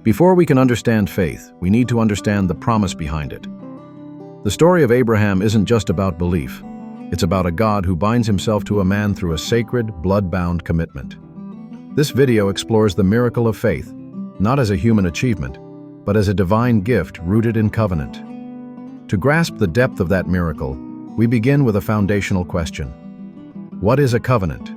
Before we can understand faith, we need to understand the promise behind it. The story of Abraham isn't just about belief. It's about a God who binds himself to a man through a sacred, blood-bound commitment. This video explores the miracle of faith, not as a human achievement, but as a divine gift rooted in covenant. To grasp the depth of that miracle, we begin with a foundational question. What is a covenant?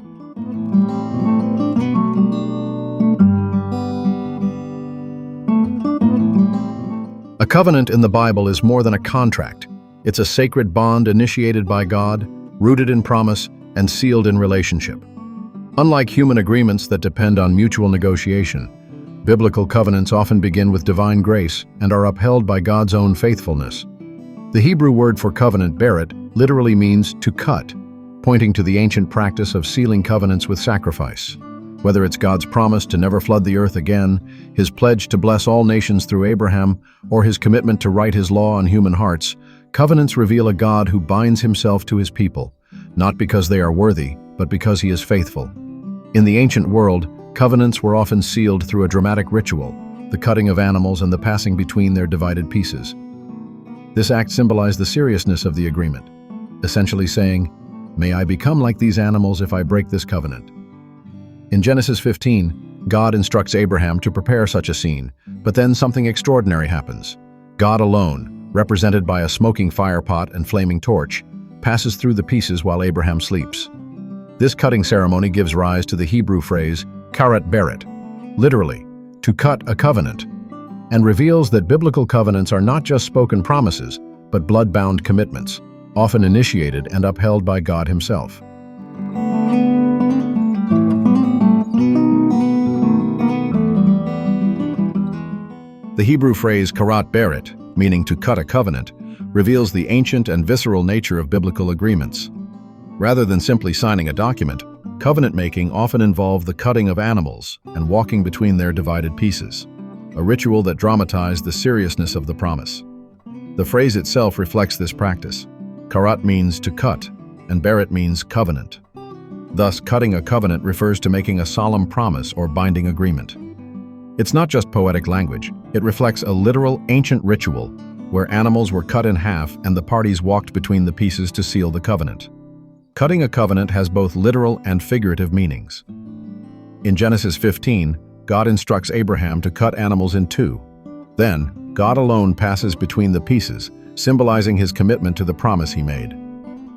A covenant in the Bible is more than a contract. It's a sacred bond initiated by God, rooted in promise, and sealed in relationship. Unlike human agreements that depend on mutual negotiation, biblical covenants often begin with divine grace and are upheld by God's own faithfulness. The Hebrew word for covenant, beret, literally means to cut, pointing to the ancient practice of sealing covenants with sacrifice. Whether it's God's promise to never flood the earth again, his pledge to bless all nations through Abraham, or his commitment to write his law on human hearts, covenants reveal a God who binds himself to his people, not because they are worthy, but because he is faithful. In the ancient world, covenants were often sealed through a dramatic ritual, the cutting of animals and the passing between their divided pieces. This act symbolized the seriousness of the agreement, essentially saying, "May I become like these animals if I break this covenant." In Genesis 15, God instructs Abraham to prepare such a scene, but then something extraordinary happens. God alone, represented by a smoking firepot and flaming torch, passes through the pieces while Abraham sleeps. This cutting ceremony gives rise to the Hebrew phrase, karat beret, literally, to cut a covenant, and reveals that biblical covenants are not just spoken promises, but blood-bound commitments, often initiated and upheld by God himself. The Hebrew phrase karat beret, meaning to cut a covenant, reveals the ancient and visceral nature of biblical agreements. Rather than simply signing a document, covenant-making often involved the cutting of animals and walking between their divided pieces, a ritual that dramatized the seriousness of the promise. The phrase itself reflects this practice. Karat means to cut, and beret means covenant. Thus, cutting a covenant refers to making a solemn promise or binding agreement. It's not just poetic language. It reflects a literal ancient ritual where animals were cut in half and the parties walked between the pieces to seal the covenant. Cutting a covenant has both literal and figurative meanings. In Genesis 15, God instructs Abraham to cut animals in two. Then, God alone passes between the pieces, symbolizing his commitment to the promise he made.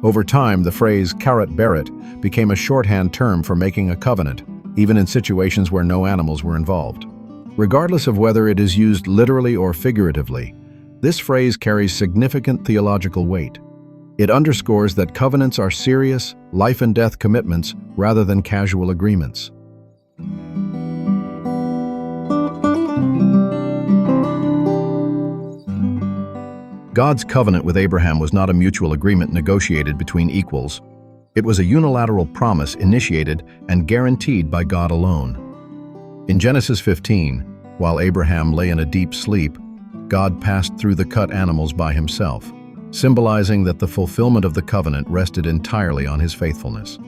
Over time, the phrase karat beret became a shorthand term for making a covenant, even in situations where no animals were involved. Regardless of whether it is used literally or figuratively, this phrase carries significant theological weight. It underscores that covenants are serious, life-and-death commitments rather than casual agreements. God's covenant with Abraham was not a mutual agreement negotiated between equals. It was a unilateral promise initiated and guaranteed by God alone. In Genesis 15, while Abraham lay in a deep sleep, God passed through the cut animals by himself, symbolizing that the fulfillment of the covenant rested entirely on his faithfulness.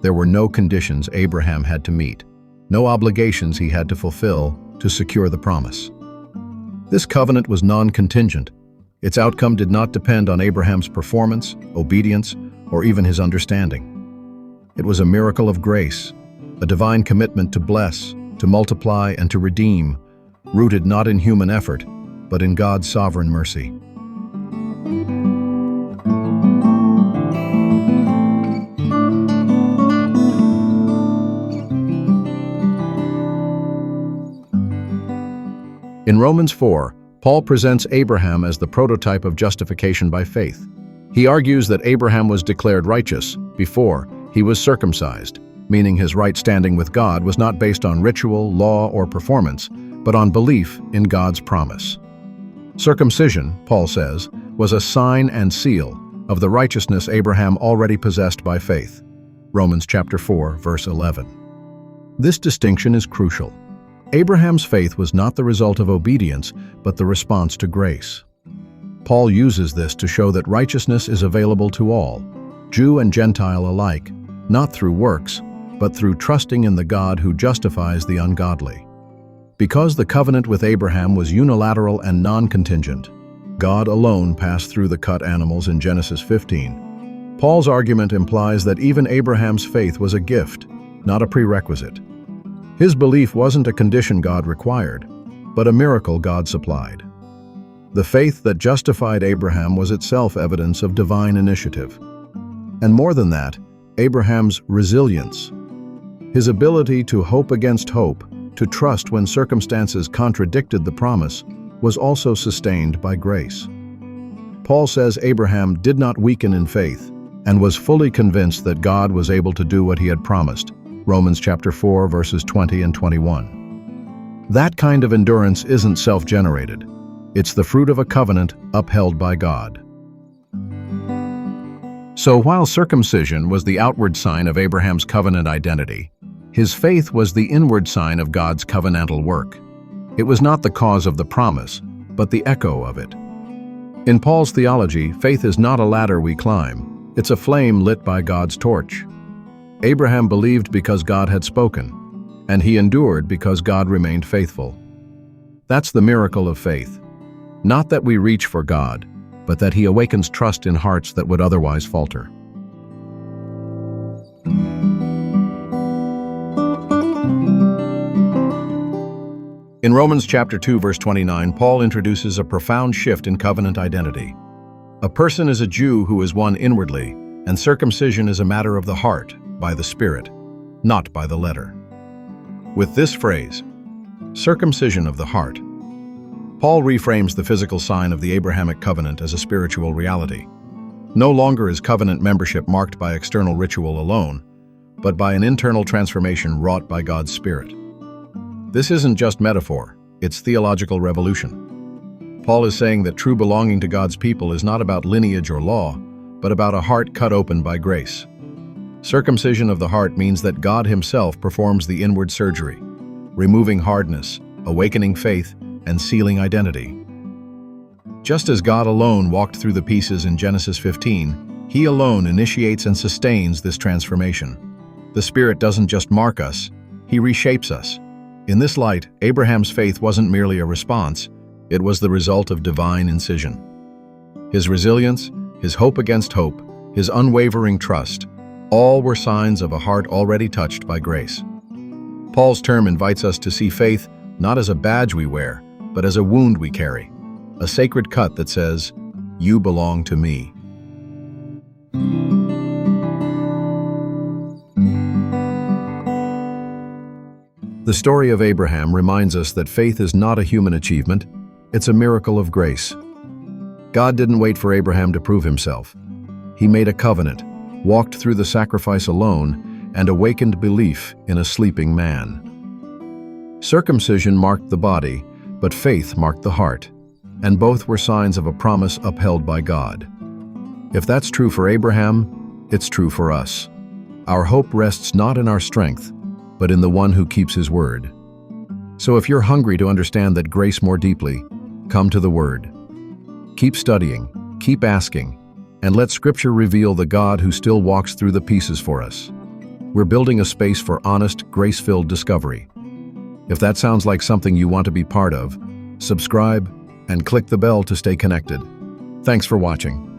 There were no conditions Abraham had to meet, no obligations he had to fulfill to secure the promise. This covenant was non-contingent. Its outcome did not depend on Abraham's performance, obedience, or even his understanding. It was a miracle of grace, a divine commitment to bless, to multiply, and to redeem, rooted not in human effort, but in God's sovereign mercy. In Romans 4, Paul presents Abraham as the prototype of justification by faith. He argues that Abraham was declared righteous before he was circumcised, meaning his right standing with God was not based on ritual, law, or performance, but on belief in God's promise. Circumcision, Paul says, was a sign and seal of the righteousness Abraham already possessed by faith. Romans chapter 4, verse 11. This distinction is crucial. Abraham's faith was not the result of obedience, but the response to grace. Paul uses this to show that righteousness is available to all, Jew and Gentile alike, not through works, but through trusting in the God who justifies the ungodly. Because the covenant with Abraham was unilateral and non-contingent, God alone passed through the cut animals in Genesis 15. Paul's argument implies that even Abraham's faith was a gift, not a prerequisite. His belief wasn't a condition God required, but a miracle God supplied. The faith that justified Abraham was itself evidence of divine initiative. And more than that, Abraham's resilience, his ability to hope against hope, to trust when circumstances contradicted the promise, was also sustained by grace. Paul says Abraham did not weaken in faith and was fully convinced that God was able to do what he had promised. Romans chapter 4, verses 20 and 21. That kind of endurance isn't self-generated. It's the fruit of a covenant upheld by God. So while circumcision was the outward sign of Abraham's covenant identity, his faith was the inward sign of God's covenantal work. It was not the cause of the promise, but the echo of it. In Paul's theology, faith is not a ladder we climb. It's a flame lit by God's torch. Abraham believed because God had spoken, and he endured because God remained faithful. That's the miracle of faith. Not that we reach for God, but that he awakens trust in hearts that would otherwise falter. In Romans chapter 2, verse 29, Paul introduces a profound shift in covenant identity. A person is a Jew who is one inwardly, and circumcision is a matter of the heart, by the Spirit, not by the letter. With this phrase, circumcision of the heart, Paul reframes the physical sign of the Abrahamic covenant as a spiritual reality. No longer is covenant membership marked by external ritual alone, but by an internal transformation wrought by God's Spirit. This isn't just metaphor, it's theological revolution. Paul is saying that true belonging to God's people is not about lineage or law, but about a heart cut open by grace. Circumcision of the heart means that God himself performs the inward surgery, removing hardness, awakening faith, and sealing identity. Just as God alone walked through the pieces in Genesis 15, he alone initiates and sustains this transformation. The Spirit doesn't just mark us, he reshapes us. In this light, Abraham's faith wasn't merely a response, it was the result of divine incision. His resilience, his hope against hope, his unwavering trust, all were signs of a heart already touched by grace. Paul's term invites us to see faith not as a badge we wear, but as a wound we carry, a sacred cut that says, "You belong to me." The story of Abraham reminds us that faith is not a human achievement, it's a miracle of grace. God didn't wait for Abraham to prove himself. He made a covenant, walked through the sacrifice alone, and awakened belief in a sleeping man. Circumcision marked the body, but faith marked the heart, and both were signs of a promise upheld by God. If that's true for Abraham, it's true for us. Our hope rests not in our strength, but in the one who keeps his word. So if you're hungry to understand that grace more deeply, come to the Word. Keep studying, keep asking, and let Scripture reveal the God who still walks through the pieces for us. We're building a space for honest, grace-filled discovery. If that sounds like something you want to be part of, subscribe and click the bell to stay connected. Thanks for watching.